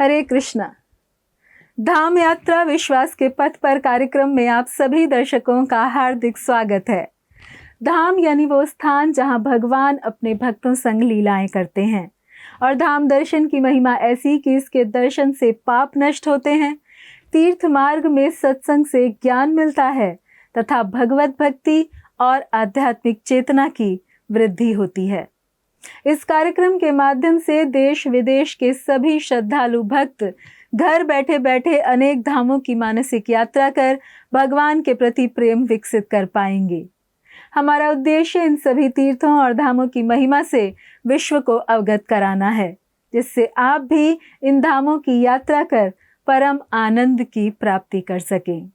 हरे कृष्णा। धाम यात्रा विश्वास के पथ पर कार्यक्रम में आप सभी दर्शकों का हार्दिक स्वागत है। धाम यानी वो स्थान जहां भगवान अपने भक्तों संग लीलाएं करते हैं और धाम दर्शन की महिमा ऐसी कि इसके दर्शन से पाप नष्ट होते हैं, तीर्थ मार्ग में सत्संग से ज्ञान मिलता है तथा भगवत भक्ति और आध्यात्मिक चेतना की वृद्धि होती है। इस कार्यक्रम के माध्यम से देश विदेश के सभी श्रद्धालु भक्त घर बैठे बैठे अनेक धामों की मानसिक यात्रा कर भगवान के प्रति प्रेम विकसित कर पाएंगे। हमारा उद्देश्य इन सभी तीर्थों और धामों की महिमा से विश्व को अवगत कराना है, जिससे आप भी इन धामों की यात्रा कर परम आनंद की प्राप्ति कर सकें।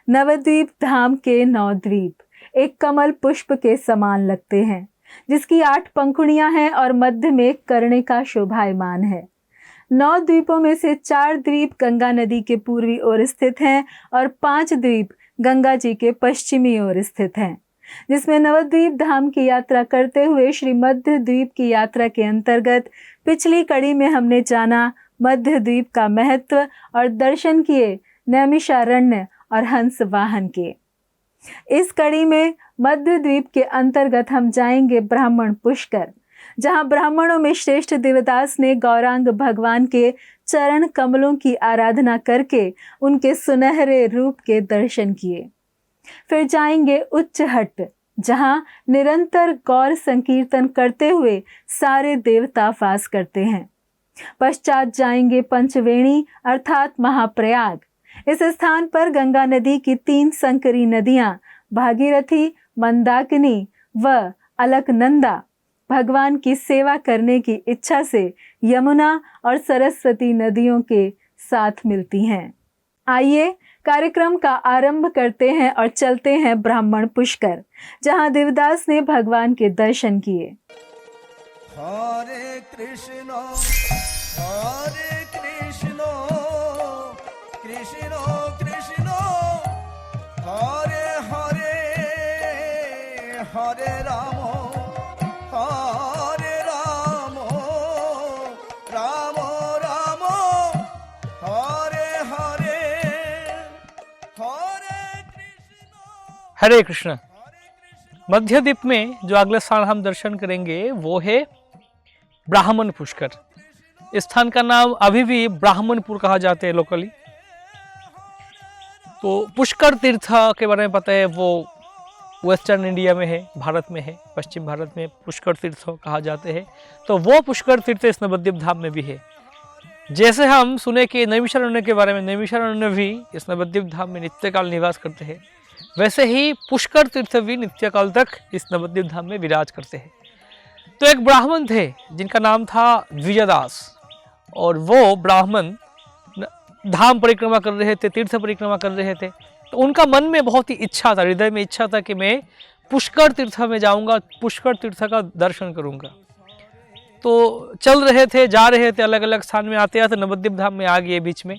नवद्वीप धाम के 9 द्वीप एक कमल पुष्प के समान लगते हैं, जिसकी 8 पंखुड़ियां हैं और मध्य में कर्णिका शोभायमान है। 9 द्वीपों में से 4 द्वीप गंगा नदी के पूर्वी ओर स्थित हैं और 5 द्वीप गंगा जी के पश्चिमी ओर स्थित हैं, जिसमें नवद्वीप धाम की यात्रा करते हुए श्री मध्य द्वीप की यात्रा के अंतर्गत पिछली कड़ी में हमने जाना मध्य द्वीप का महत्व और दर्शन किए नैमिषारण्य और हंस वाहन के। इस कड़ी में मध्य द्वीप के अंतर्गत हम जाएंगे ब्राह्मण पुष्कर, जहां ब्राह्मणों में श्रेष्ठ देवदास ने गौरांग भगवान के चरण कमलों की आराधना करके उनके सुनहरे रूप के दर्शन किए। फिर जाएंगे उच्चहट, जहां निरंतर गौर संकीर्तन करते हुए सारे देवता वास करते हैं। पश्चात जाएंगे पंचवेणी अर्थात महाप्रयाग। इस स्थान पर गंगा नदी की 3 संकरी नदियां भागीरथी, मंदाकिनी व अलकनंदा भगवान की सेवा करने की इच्छा से यमुना और सरस्वती नदियों के साथ मिलती हैं। आइए कार्यक्रम का आरंभ करते हैं और चलते हैं ब्राह्मण पुष्कर, जहां देवदास ने भगवान के दर्शन किए। हरे कृष्ण कृष्ण कृष्ण हरे हरे हरे राम राम राम हरे हरे हरे कृष्ण। हरे कृष्ण। मध्य द्वीप में जो अगले स्थान हम दर्शन करेंगे वो है ब्राह्मण पुष्कर। इस स्थान का नाम अभी भी ब्राह्मणपुर कहा जाता है लोकली। तो पुष्कर तीर्थ के बारे में पता है, वो वेस्टर्न इंडिया में है, भारत में है, पश्चिम भारत में पुष्कर तीर्थ कहा जाते हैं। तो वो पुष्कर तीर्थ इस नवद्वीप धाम में भी है। जैसे हम सुने कि नैमिषारण्य के बारे में, नैमिषारण्य भी इस नवद्वीप धाम में नित्यकाल निवास करते हैं, वैसे ही पुष्कर तीर्थ भी नित्यकाल तक इस नवद्वीप धाम में विराज करते हैं। तो एक ब्राह्मण थे जिनका नाम था द्विजदास, और वो ब्राह्मण धाम परिक्रमा कर रहे थे, तीर्थ परिक्रमा कर रहे थे। तो उनका मन में बहुत ही इच्छा था, हृदय में इच्छा था कि मैं पुष्कर तीर्थ में जाऊंगा, पुष्कर तीर्थ का दर्शन करूंगा। तो चल रहे थे, जा रहे थे, अलग अलग स्थान में आते आते नवद्वीप धाम में आ गए बीच में।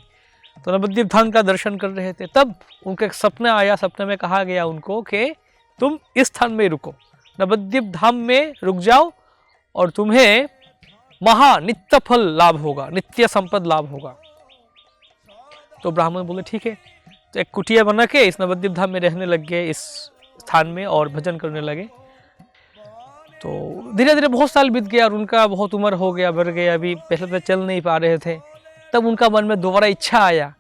तो नवद्वीप धाम का दर्शन कर रहे थे, तब उनका एक सपना आया। सपने में कहा गया उनको कि तुम इस स्थान में रुको, नवद्वीप धाम में रुक जाओ और तुम्हें महा नित्य फल लाभ होगा, नित्य संपद लाभ होगा। तो ब्राह्मण बोले ठीक है। तो एक कुटिया बना के इस नवद्वीप धाम में रहने लग गए, इस स्थान में, और भजन करने लगे। तो धीरे धीरे बहुत साल बीत गया और उनका बहुत उम्र हो गया, बढ़ गया, अभी पहले तो चल नहीं पा रहे थे। तब उनका मन में दोबारा इच्छा आया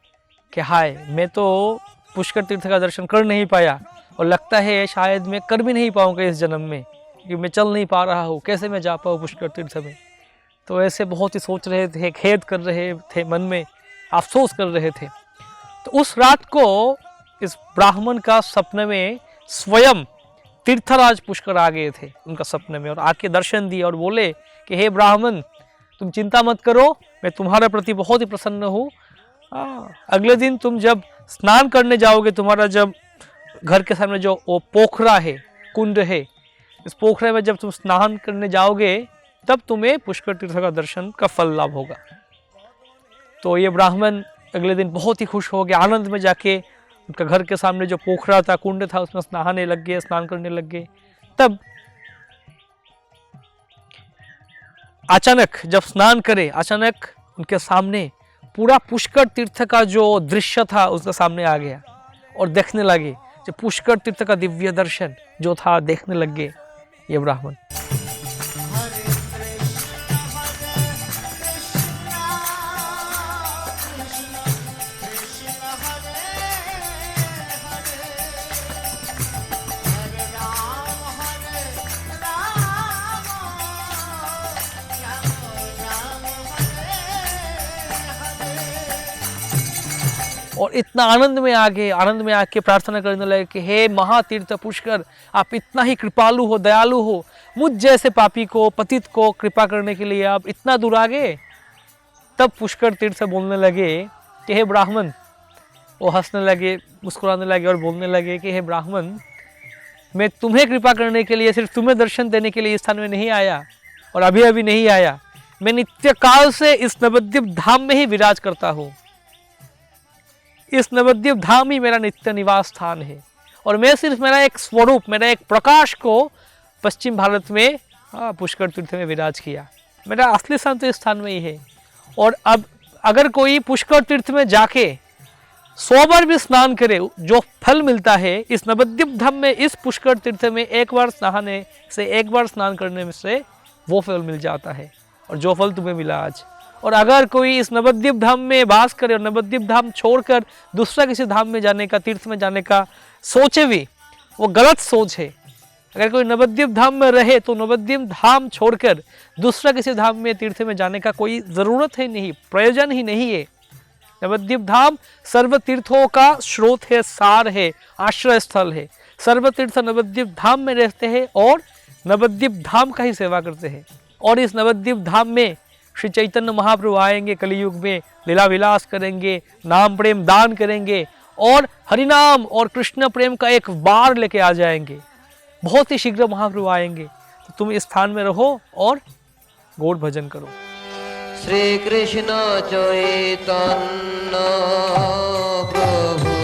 कि हाय, मैं तो पुष्कर तीर्थ का दर्शन कर नहीं पाया और लगता है शायद मैं कर भी नहीं पाऊंगा इस जन्म में, क्योंकि मैं चल नहीं पा रहा हूँ, कैसे मैं जा पाऊँ पुष्कर तीर्थ में। तो ऐसे बहुत ही सोच रहे थे, खेद कर रहे थे, मन में अफसोस कर रहे थे। तो उस रात को इस ब्राह्मण का सपने में स्वयं तीर्थराज पुष्कर आ गए थे उनका सपने में, और आके दर्शन दिए और बोले कि हे ब्राह्मण, तुम चिंता मत करो, मैं तुम्हारे प्रति बहुत ही प्रसन्न हूँ। अगले दिन तुम जब स्नान करने जाओगे, तुम्हारा जब घर के सामने जो वो पोखरा है, कुंड है, इस पोखरे में जब तुम स्नान करने जाओगे तब तुम्हें पुष्कर तीर्थ का दर्शन का फल लाभ होगा। तो ये ब्राह्मण अगले दिन बहुत ही खुश हो गए, आनंद में जाके उनका घर के सामने जो पोखरा था, कुंड था, उसमें नहाने लग गए, स्नान करने लग गए। तब अचानक जब स्नान करे, अचानक उनके सामने पूरा पुष्कर तीर्थ का जो दृश्य था उसका सामने आ गया और देखने लगे। जो पुष्कर तीर्थ का दिव्य दर्शन जो था देखने लग गए ये ब्राह्मण। और इतना आनंद में आके प्रार्थना करने लगे कि हे महातीर्थ पुष्कर, आप इतना ही कृपालु हो, दयालु हो, मुझ जैसे पापी को, पतित को कृपा करने के लिए आप इतना दूर आ गए। तब पुष्कर तीर्थ बोलने लगे कि हे ब्राह्मण, वो हंसने लगे, मुस्कुराने लगे और बोलने लगे कि हे ब्राह्मण, मैं तुम्हें कृपा करने के लिए, सिर्फ तुम्हें दर्शन देने के लिए इस स्थान में नहीं आया और अभी अभी नहीं आया। मैं नित्य काल से इस नवद्वीप धाम में ही विराज करता हूँ। इस नवद्वीप धाम ही मेरा नित्य निवास स्थान है और मैं सिर्फ मेरा एक स्वरूप, मेरा एक प्रकाश को पश्चिम भारत में पुष्कर तीर्थ में विराज किया। मेरा असली स्थान तो इस स्थान में ही है। और अब अगर कोई पुष्कर तीर्थ में जाके 100 बार भी स्नान करे, जो फल मिलता है इस नवद्वीप धाम में, इस पुष्कर तीर्थ में एक बार नहाने से, एक बार स्नान करने से वो फल मिल जाता है और जो फल तुम्हें मिला आज। और अगर कोई इस नवद्वीप धाम में वास करे और नवद्वीप धाम छोड़कर दूसरा किसी धाम में जाने का, तीर्थ में जाने का सोचे भी, वो गलत सोच है। अगर कोई नवद्वीप धाम में रहे तो नवद्वीप धाम छोड़कर दूसरा किसी धाम में, तीर्थ में जाने का कोई ज़रूरत है नहीं, प्रयोजन ही नहीं है। नवद्वीप धाम सर्व तीर्थों का स्रोत है, सार है, आश्रय स्थल है। सर्व तीर्थ नवद्वीप धाम में रहते हैं और नवद्वीप धाम का ही सेवा करते हैं। और इस नवद्वीप धाम में श्री चैतन्य महाप्रभु आएंगे, कलियुग में लीला विलास करेंगे, नाम प्रेम दान करेंगे और हरिनाम और कृष्ण प्रेम का एक बार लेके आ जाएंगे। बहुत ही शीघ्र महाप्रभु आएंगे। तो तुम इस स्थान में रहो और गौड़ भजन करो। श्री कृष्ण चैतन्य प्रभु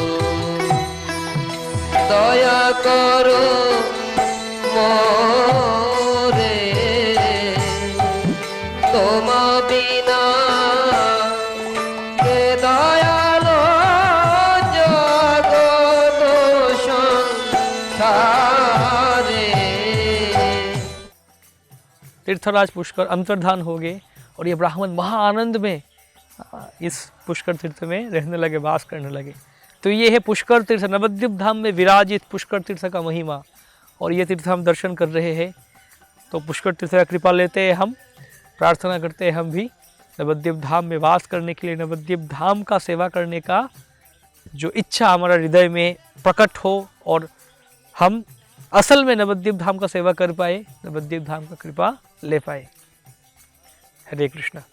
दया करो मोरे, तुम बिना के दयालो जगत संसारे। तीर्थराज पुष्कर अंतर्धान हो गए और ये ब्राह्मण महा आनंद में इस पुष्कर तीर्थ में रहने लगे, वास करने लगे। तो ये है पुष्कर तीर्थ, नवद्वीप धाम में विराजित पुष्कर तीर्थ का महिमा। और ये तीर्थ हम दर्शन कर रहे हैं, तो पुष्कर तीर्थ का कृपा लेते हैं हम, प्रार्थना करते हैं हम भी नवद्वीप धाम में वास करने के लिए, नवद्वीप धाम का सेवा करने का जो इच्छा हमारा हृदय में प्रकट हो और हम असल में नवद्वीप धाम का सेवा कर पाए, नवद्वीप धाम का कृपा ले पाए। हरे कृष्णा।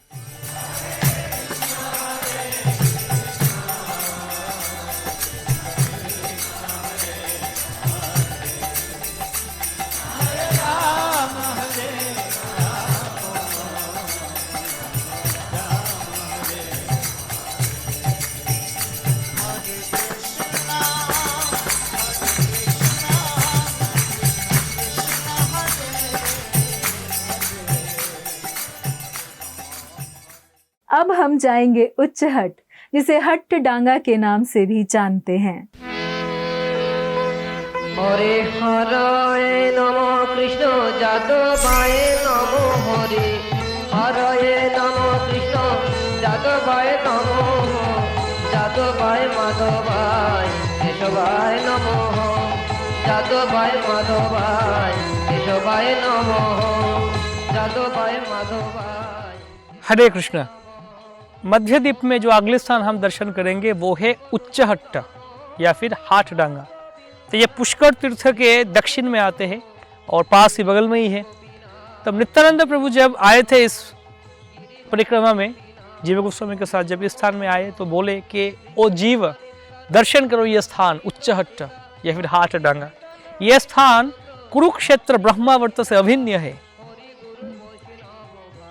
अब हम जाएंगे उच्चहट, जिसे हट्ट डांगा के नाम से भी जानते हैं। हरे हरे नमो कृष्ण जादवाय नमो हरे हरे नमो कृष्ण जादवाय नमो जादवाय माधवाय केशवाय नमो जादवाय माधवाय केशवाय नमो जादवाय माधवाय। हरे कृष्णा। मध्यद्वीप में जो अगले स्थान हम दर्शन करेंगे वो है उच्चहट्ट या फिर हाथ डांगा। तो ये पुष्कर तीर्थ के दक्षिण में आते हैं और पास ही बगल में ही है। तब नित्यानंद प्रभु जब आए थे इस परिक्रमा में जीव गोस्वामी के साथ, जब इस स्थान में आए तो बोले कि ओ जीव, दर्शन करो ये स्थान उच्चहट्ट या फिर हाथ डांगा। यह स्थान कुरुक्षेत्र ब्रह्मावर्त से अभिन्न है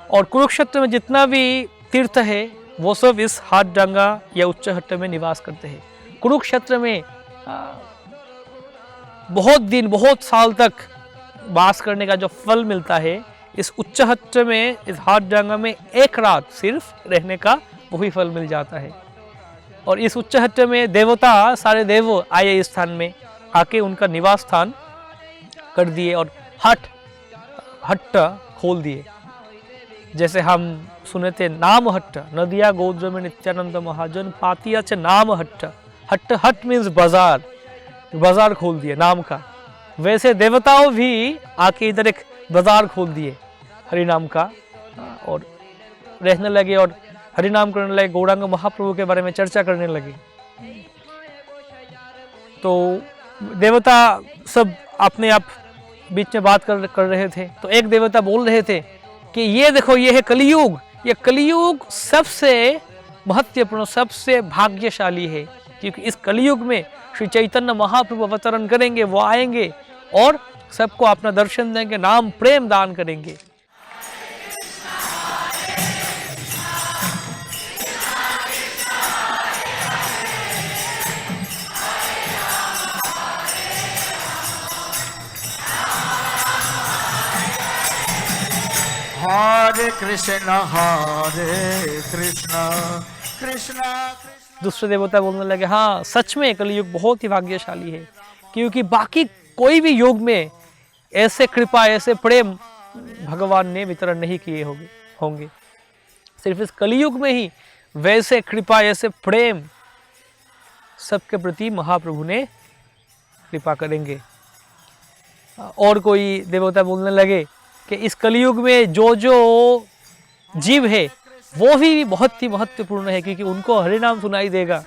और कुरुक्षेत्र में जितना भी तीर्थ है वो सब इस हाथ डांगा या उच्चहट्ट में निवास करते हैं। कुरुक्षेत्र में बहुत दिन, बहुत साल तक वास करने का जो फल मिलता है, इस उच्चहट्ट में, इस हाटडांगा में एक रात सिर्फ रहने का वही फल मिल जाता है। और इस उच्चहट्ट में देवता, सारे देव आए इस स्थान में, आके उनका निवास स्थान कर दिए और हट्ट खोल दिए। जैसे हम सुने थे नाम हट्ट, नदिया गोद्र में नित्यानंद महाजन पातिया च नाम हट्ट। हट्ट मीन्स बाजार, बाजार खोल दिए नाम का। वैसे देवताओं भी आके इधर एक बाजार खोल दिए हरि नाम का, और रहने लगे और हरि नाम करने लगे, गौरांग महाप्रभु के बारे में चर्चा करने लगे। तो देवता सब अपने आप बीच में बात कर रहे थे। तो एक देवता बोल रहे थे कि ये देखो, ये है कलियुग, ये कलियुग सबसे महत्वपूर्ण, सबसे भाग्यशाली है, क्योंकि इस कलियुग में श्री चैतन्य महाप्रभु अवतरण करेंगे, वो आएंगे और सबको अपना दर्शन देंगे, नाम प्रेम दान करेंगे। हरे कृष्ण कृष्ण कृष्ण। दूसरे देवता बोलने लगे, हाँ सच में कलियुग बहुत ही भाग्यशाली है, क्योंकि बाकी कोई भी युग में ऐसे कृपा, ऐसे प्रेम भगवान ने वितरण नहीं किए होंगे। सिर्फ इस कलियुग में ही वैसे कृपा, ऐसे प्रेम सबके प्रति महाप्रभु ने कृपा करेंगे। और कोई देवता बोलने लगे कि इस कलियुग में जो जीव है वो भी बहुत ही महत्वपूर्ण है, क्योंकि उनको हरि नाम सुनाई देगा।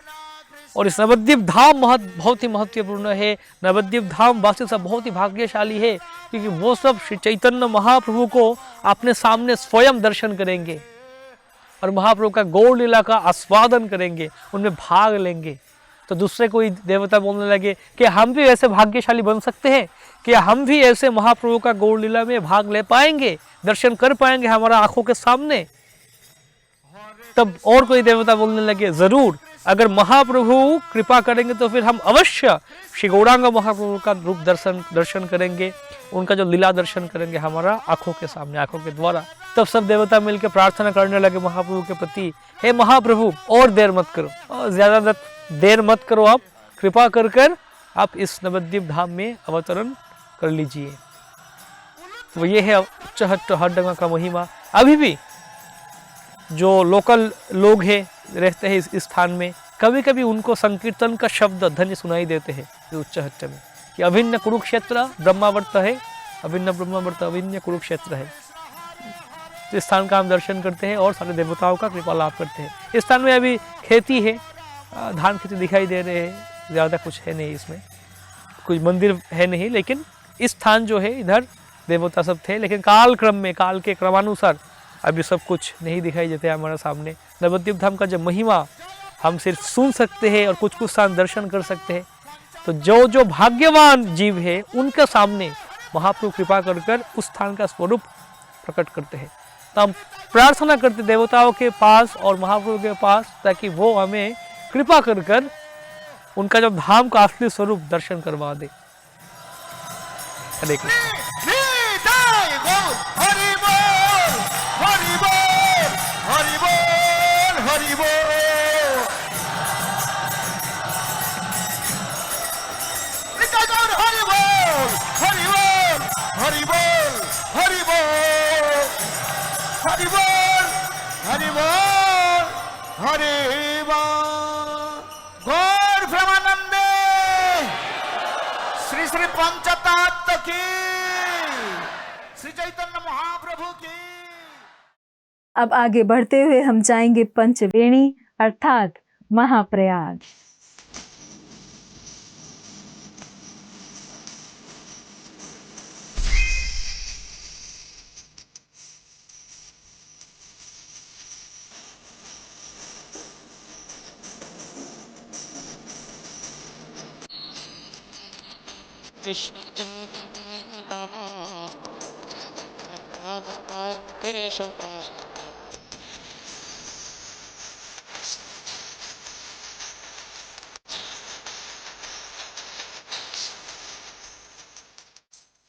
और इस नवद्वीप धाम बहुत ही महत्वपूर्ण है। नवद्वीप धाम वासी सब बहुत ही भाग्यशाली है, क्योंकि वो सब श्री चैतन्य महाप्रभु को अपने सामने स्वयं दर्शन करेंगे और महाप्रभु का गौर लीला का आस्वादन करेंगे, उनमें भाग लेंगे। तो दूसरे कोई देवता बोलने लगे कि हम भी ऐसे भाग्यशाली बन सकते हैं, कि हम भी ऐसे महाप्रभु का गौर लीला में भाग ले पाएंगे, दर्शन कर पाएंगे हमारा आंखों के सामने। तब और कोई देवता बोलने लगे, जरूर, अगर महाप्रभु कृपा करेंगे तो फिर हम अवश्य श्री गौरांग महाप्रभु का रूप दर्शन करेंगे, उनका जो लीला दर्शन करेंगे हमारा आंखों के सामने, आंखों के द्वारा। तब सब देवता मिलकर प्रार्थना करने लगे महाप्रभु के प्रति, हे महाप्रभु और देर मत करो, और ज्यादा देर मत करो, आप कृपा कर आप इस नवद्वीप धाम में अवतरण कर लीजिए। तो ये है उच्चहट्ट हाटडांगा का महिमा। अभी भी जो लोकल लोग हैं, रहते हैं इस स्थान में, कभी कभी उनको संकीर्तन का शब्द ध्वनि सुनाई देते हैं इस उच्चहट्ट में, कि अभिन्न कुरुक्षेत्र ब्रह्मावर्त है, अभिन्न ब्रह्मावर्त अभिन्न कुरुक्षेत्र है। तो इस स्थान का हम दर्शन करते हैं और सारे देवताओं का कृपा लाभ करते हैं। इस स्थान में अभी खेती है, धान खेती दिखाई दे रहे हैं, ज़्यादा कुछ है नहीं, इसमें कुछ मंदिर है नहीं, लेकिन इस स्थान जो है इधर देवता सब थे, लेकिन काल के क्रमानुसार अभी सब कुछ नहीं दिखाई देते हमारे सामने। नवद्वीप धाम का जो महिमा हम सिर्फ सुन सकते हैं और कुछ स्थान दर्शन कर सकते हैं। तो जो भाग्यवान जीव है उनके सामने महाप्रभु कृपा कर उस स्थान का स्वरूप प्रकट करते हैं। तो हम प्रार्थना करते देवताओं के पास और महाप्रभु के पास, ताकि वो हमें कृपा कर उनका जो धाम का असली स्वरूप दर्शन करवा दे। हरे कृष्ण। गौर प्रेमानंदे श्री श्री पंचतत्व की, श्री चैतन्य महाप्रभु की। अब आगे बढ़ते हुए हम जाएंगे पंचवेणी अर्थात महाप्रयाग।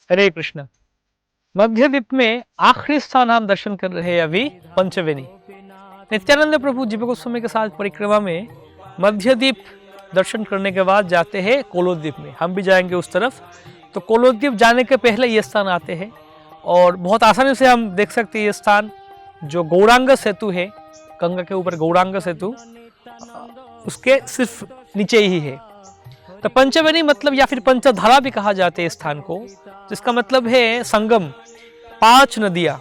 हरे कृष्ण। मध्यद्वीप में आखिरी स्थान हम दर्शन कर रहे हैं अभी पंचवेनी। नित्यानंद प्रभु जीव गोस्वामी के साथ परिक्रमा में मध्यद्वीप दर्शन करने के बाद जाते हैं कोलोद्वीप में। हम भी जाएंगे उस तरफ। तो कोलोद्वीप जाने के पहले ये स्थान आते हैं और बहुत आसानी से हम देख सकते हैं ये स्थान जो गौरांग सेतु है, गंगा के ऊपर गौरांग सेतु, उसके सिर्फ नीचे ही है। तो पंचवेनी मतलब या फिर पंचधारा भी कहा जाता है इस स्थान को, जिसका मतलब है संगम। 5 नदियाँ,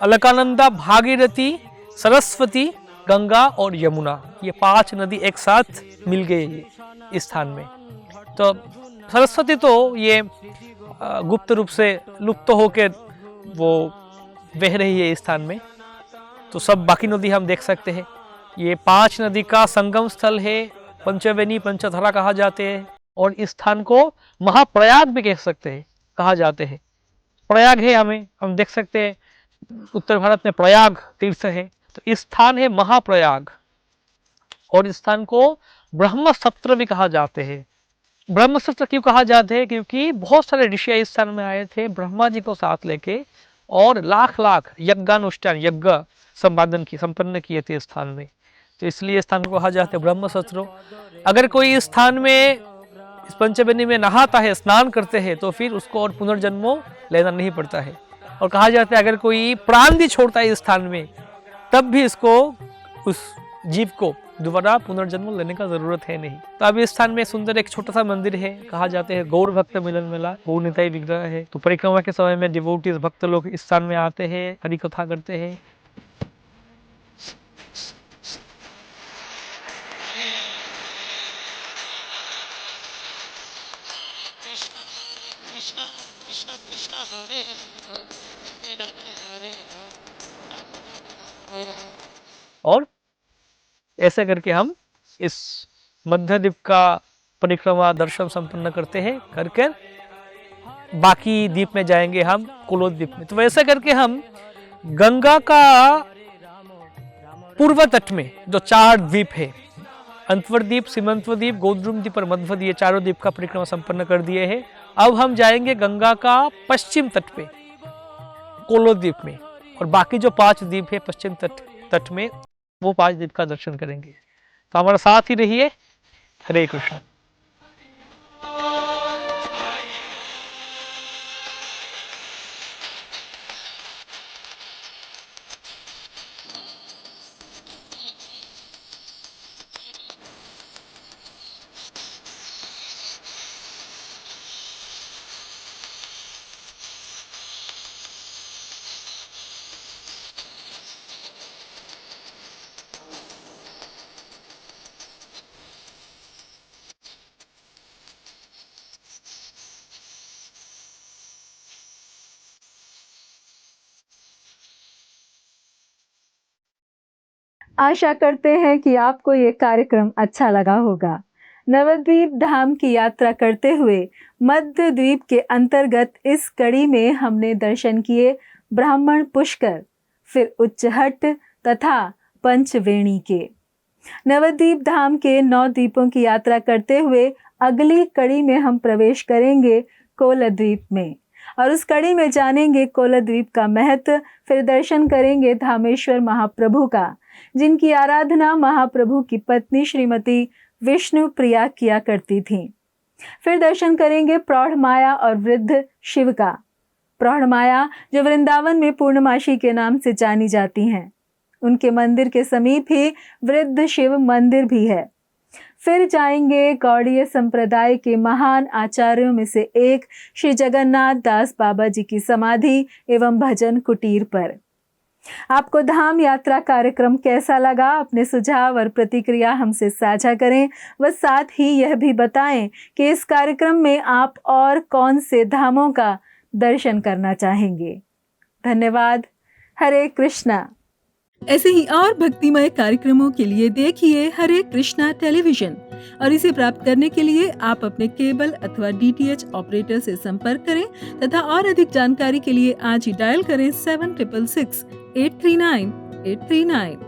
अलकानंदा, भागीरथी, सरस्वती, गंगा और यमुना, ये 5 नदी एक साथ मिल गई इस स्थान में। तो सरस्वती तो ये गुप्त रूप से लुप्त होकर वो बह रही है इस स्थान में। तो सब बाकी नदी हम देख सकते हैं। ये 5 नदी का संगम स्थल है, पंचवेनी, पंचधारा कहा जाते हैं। और इस स्थान को महाप्रयाग भी कह सकते हैं, कहा जाते हैं। प्रयाग है, हम देख सकते हैं उत्तर भारत में प्रयाग तीर्थ है, तो इस स्थान है महाप्रयाग। और इस स्थान को ब्रह्म सत्र भी कहा जाते हैं। ब्रह्म सत्र क्यों कहा जाते हैं? क्योंकि बहुत सारे ऋषि इस स्थान में आए थे ब्रह्मा जी को साथ लेके, और लाख लाख यज्ञानुष्ठान, यज्ञ संपन्न किए थे इस स्थान में। तो इसलिए स्थान को कहा जाता है ब्रह्म सत्रो। अगर कोई इस स्थान में, इस पंचवेनी में नहाता है, स्नान करते हैं, तो फिर उसको और पुनर्जन्म लेना नहीं पड़ता है। और कहा जाता है अगर कोई प्राण भी छोड़ता है इस स्थान में, तब भी इसको, उस जीव को दोबारा पुनर्जन्म लेने का जरूरत है नहीं। तो अभी इस स्थान में सुंदर एक छोटा सा मंदिर है, कहा जाते हैं गौर भक्त मिलन मेला, गौर निताई विग्रह है। तो परिक्रमा के समय में डिवोटीज, भक्त लोग इस स्थान में आते हैं, हरि कथा करते हैं। और ऐसे करके हम इस मध्यद्वीप का परिक्रमा दर्शन संपन्न करते हैं। करके बाकी द्वीप में जाएंगे हम, कोलोद्वीप में। तो वैसे करके हम गंगा का पूर्व तट में जो 4 द्वीप है, अंतवर द्वीप, सीमंतव द्वीप, गोद्रुम द्वीप और मध्व द्वीप, ये चारों द्वीप का परिक्रमा संपन्न कर दिए हैं। अब हम जाएंगे गंगा का पश्चिम तट पे, कोलोद्वीप में। और बाकी जो 5 द्वीप है पश्चिम तट में, वो 5 द्वीप का दर्शन करेंगे। तो हमारे साथ ही रहिए। हरे कृष्ण। आशा करते हैं कि आपको ये कार्यक्रम अच्छा लगा होगा। नवद्वीप धाम की यात्रा करते हुए मध्य द्वीप के अंतर्गत इस कड़ी में हमने दर्शन किए ब्राह्मण पुष्कर, फिर उच्चहट तथा पंचवेणी के। नवद्वीप धाम के 9 द्वीपों की यात्रा करते हुए अगली कड़ी में हम प्रवेश करेंगे कोलद्वीप में, और उस कड़ी में जानेंगे कोलद्वीप का महत्व। फिर दर्शन करेंगे धामेश्वर महाप्रभु का, जिनकी आराधना महाप्रभु की पत्नी श्रीमती विष्णु प्रिया किया करती थी। फिर दर्शन करेंगे प्रौढ़ माया और वृद्ध शिव का। प्रौढ़ माया जो वृंदावन में पूर्णमासी के नाम से जानी जाती हैं, उनके मंदिर के समीप ही वृद्ध शिव मंदिर भी है। फिर जाएंगे गौड़ीय संप्रदाय के महान आचार्यों में से एक श्री जगन्नाथ दास बाबा जी की समाधि एवं भजन कुटीर पर। आपको धाम यात्रा कार्यक्रम कैसा लगा? अपने सुझाव और प्रतिक्रिया हमसे साझा करें व साथ ही यह भी बताएं कि इस कार्यक्रम में आप और कौन से धामों का दर्शन करना चाहेंगे। धन्यवाद। हरे कृष्णा। ऐसे ही और भक्तिमय कार्यक्रमों के लिए देखिए हरे कृष्णा टेलीविजन, और इसे प्राप्त करने के लिए आप अपने केबल अथवा DTH ऑपरेटर से संपर्क करें तथा और अधिक जानकारी के लिए आज ही डायल करें 7666 839 839।